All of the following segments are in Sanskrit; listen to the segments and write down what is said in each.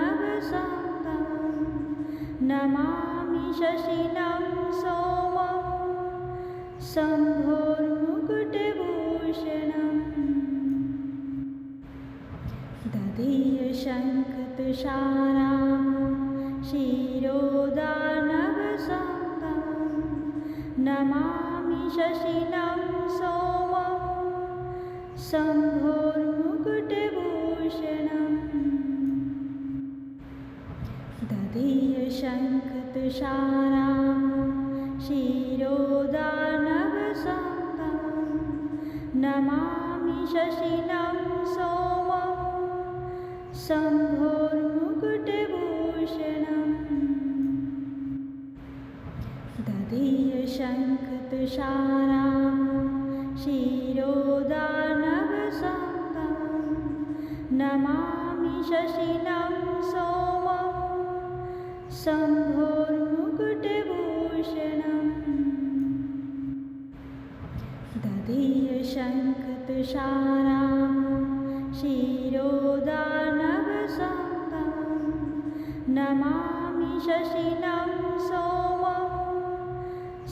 क्षीरोदार्णवसंगं नमामि शशिनं सोमं शम्भोर्मुकुटभूषणम् ददीयशङ्खतुषारां क्षीरोदार्णवसंगं नमामि शशिनं सोमं शम्भोर्मुकुटभूषणम् ददीयशङ्खतुषारां क्षीरोदार्णवसंगं नमामि शशिनं सोमं शम्भोर्मुकुटभूषणम् ददीयशङ्खतुषारां क्षीरोदार्णवसंगं नमामि शशिनं सोमं शम्भोर्मुकुटभूषणम् ददीयशङ्खतुषारां क्षीरोदार्णवसंगं नमामि शशिनं सोमं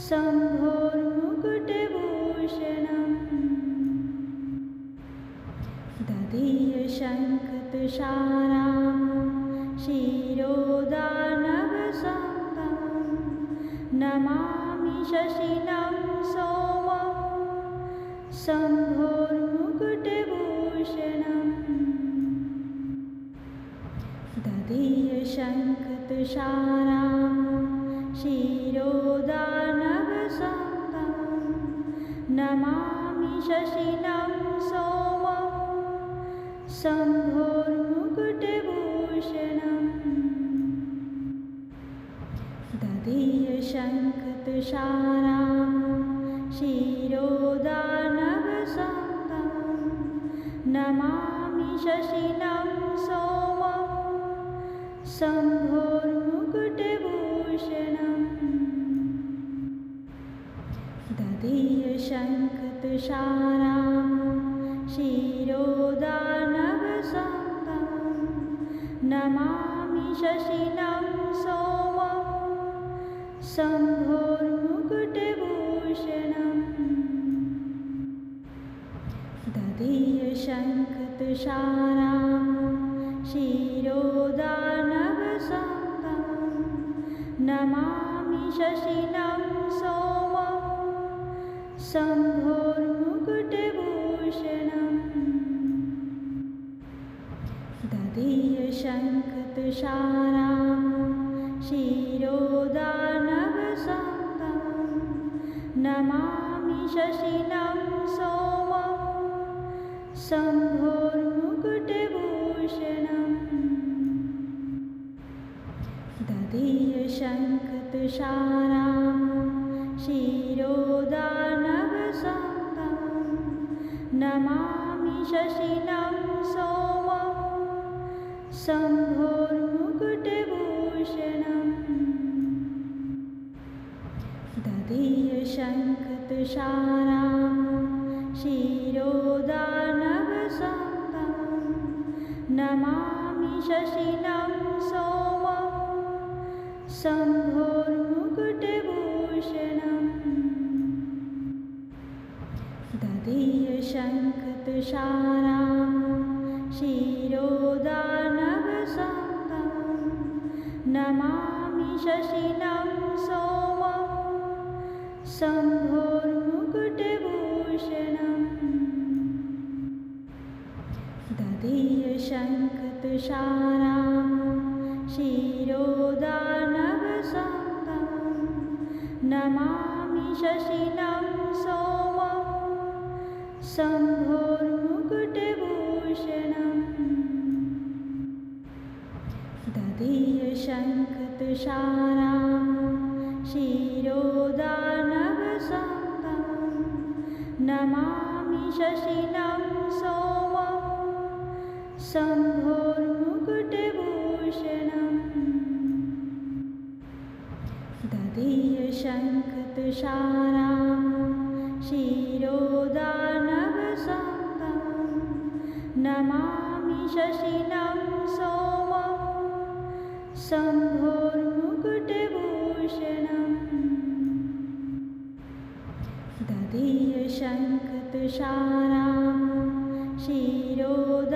शम्भोर्मुकुटभूषणम् ददीयशङ्खतुषारां क्षीरोदार्णवसंगं नमामि शशिनं सोमं शम्भोर्मुकुटभूषणम् ददीयशङ्खतुषारां क्षीरोदार्णवसंगं नमामि शशिनं सोमं शम्भोर्मुकुटभूषणम् ददीयशङ्खतुषारां क्षीरोदार्णवसंगं नमामि शशिनं सोमं शम्भोर्मुकुटभूषणम् ददीयशङ्खतुषारां क्षीरोदार्णवसंगं नमामि शशिनं सोमं शम्भोर्मुकुटभूषणम् ददीयशङ्खतुषारां क्षीरोदार्णवसंगं नमामि शशिनं सोमं शम्भोर्मुकुटभूषणम् ददीयशङ्खतुषारां क्षीरोदार्णवसंगं नमामि शशिनं सोमं शम्भोर्मुकुटभूषणम् ददीयशङ्खतुषारां क्षीरोदार्णवसंगं नमामि शशिनं सोमं शम्भोर्मुकुटभूषणम् ददीयशङ्खतुषारां क्षीरोदार्णवसंगं नमामि शशिनं सोमं शम्भोर्मुकुटभूषणम् ददीयशङ्खतुषारां क्षीरोदार्णवसंगं नमामि शशिनं सोमं शम्भोर्मुकुटभूषणम् ददीयशङ्खतुषारां क्षीरोदार्णवसंगं नमामि शशिनं सोमं शम्भोर्मुकुटभूषणम् ददीयशङ्खतुषारां क्षीरोदार्णवसंगं नमामि शशिनं सोमं शम्भोर्मुकुटभूषणम् ददीयशङ्खतुषारां क्षीरोदार्णवसंगं नमामि शशिनं सोमं शम्भोर्मुकुटभूषणम् ददीयशङ्खतुषाराभं शिरोदानवसम्भवं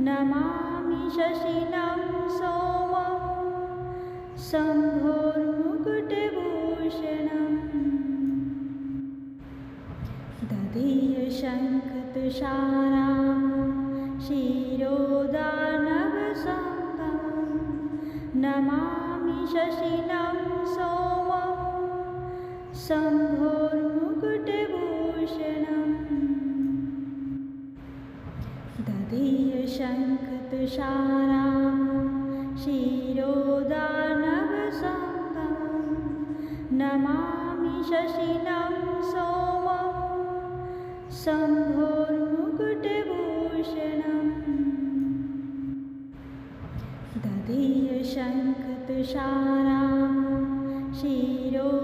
नमामि शशिनं सोमं शम्भोर्मुकुटभूषणम् ददीयशङ्खतुषाराभं शिरोदानवसम्भवं नमामि शशिनं सोमं शम्भोर्मुकुटभूषणम् ददीयशङ्खतुषाराभं शिरोदानवसम्भवं नमामि शशिनं सोमं शम्भोर्मुकुटभूषणम् ददीयशङ्खतुषाराभं शिरोदानवसम्भवं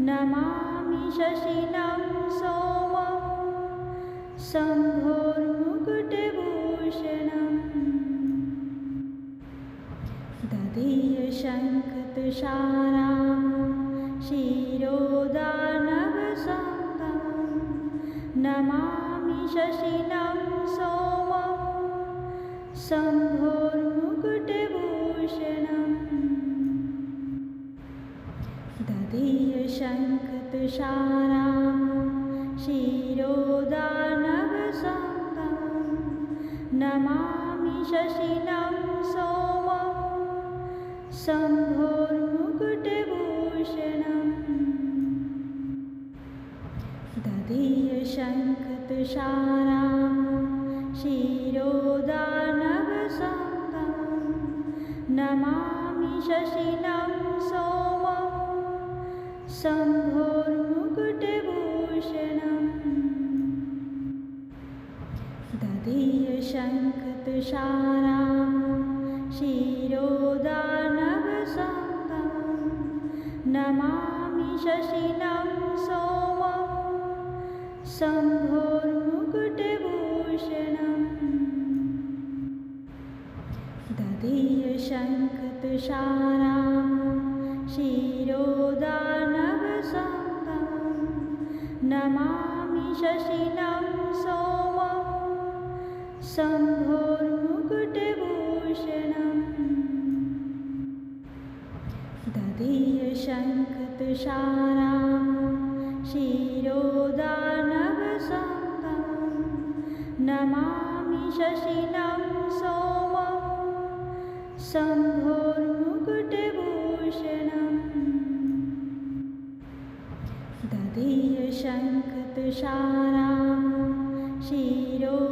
नमामि शशिनं सोमं शम्भोर्मुकुटभूषणम् ददीयशङ्खतुषाराभं शिरोदानवसम्भवं नमामि शशिनं सोमं शम्भोर्मुकुटभूषणम् ददीयशङ्खतुषाराभं शिरोदानवसम्भवं नमामि शशिनं सोमं शम्भोर्मुकुटभूषणम् ददीयशङ्खतुषाराभं शिरोदानवसम्भवं नमामि शशिनं सोमं शम्भोर्मुकुटभूषणम् ददीयशङ्खतुषाराभं शिरोदानवसम्भवं नमामि शशिनं सोमं शम्भोर्मुकुटभूषणम् ददीयशङ्खतुषाराभं शिरोदानवसम्भवं नमामि शशिनं सोमं शम्भोर्मुकुटभूषणम् ददीयशङ्खतुषाराभं शिरोदानवसम्भवं नमामि शशिनं सोमं शम्भोर्मुकुटभूषणम् ददीयशङ्खतुषाराभं शिरोदानवसम्भवं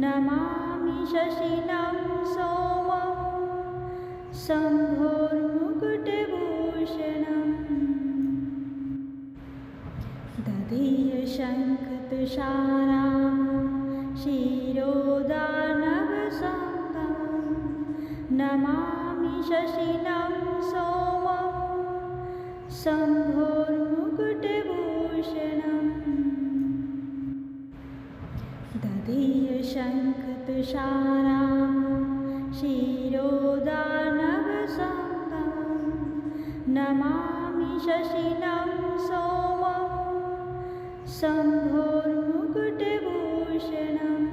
नमामि शशिनं सोमं शम्भोर्मुकुटभूषणम् ददीयशङ्खतुषाराभं शिरोदानवसम्भवं नमामि शशिनं सोमं शम्भोर्मुकुटभूषणम् ददीयशङ्खतुषाराभं शिरोदानवसम्भवं नमामि शशिनं सोमं शम्भोर्मुकुटभूषणम्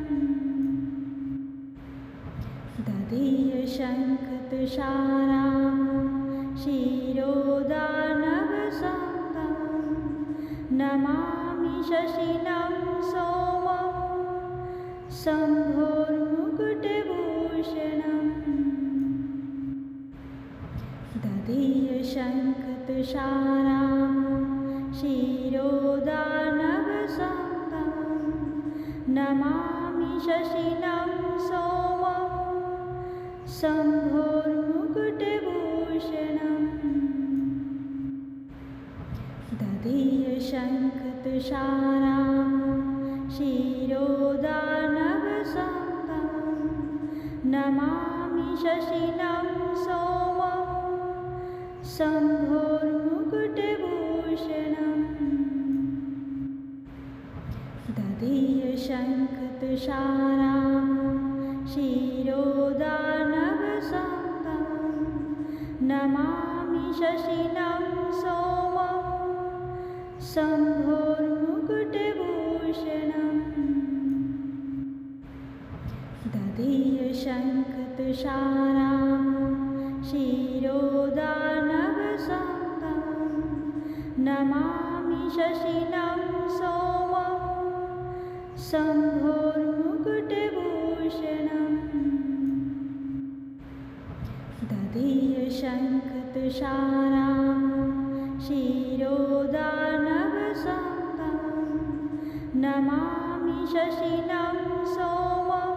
ददीयशङ्खतुषाराभं शिरोदानवसम्भवं नमामि शशिनं सोमं शम्भोर्मुकुटभूषणम् ददीयशङ्खतुषाराभं शिरोदानवसम्भवं नमामि शशिनं सोमं शम्भोर्मुकुटभूषणम् ददीयशङ्खतुषाराभं शिरोदानवसम्भवं नमामि शशिनं सोमं शम्भोर्मुकुटभूषणम् ददीयशङ्खतुषाराभं शिरोदार्णवसम्भवं नमामि शशिनं सोमं शम्भोर्मुकुटभूषणम् ददीयशङ्खतुषाराभं शिरोदार्णवसम्भवं नमामि शशिनं सोमं शम्भोर्मुकुटभूषणम् ददीयशङ्खतुषाराभं शिरोदार्णवसम्भवं नमामि शशिनं सोमं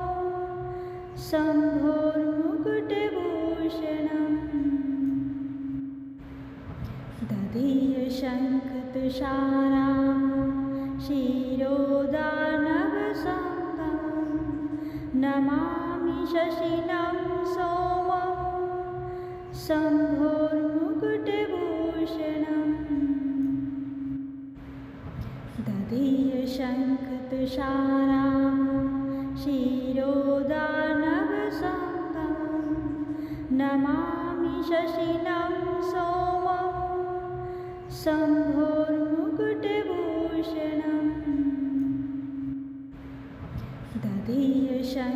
शम्भोर्मुकुटभूषणम् ददीयशङ्खतुषाराभं शिरोदार्णवसम्भवं नमामि शशिनं सोमं शम्भोर्मुकुटभूषणम् ददीयशङ्खतुषाराभं शिरोदार्णवसम्भवं नमामि शशिनं सोमं शम्भोर्मुकुटभूषणम् ददीयशङ्खतुषाराभं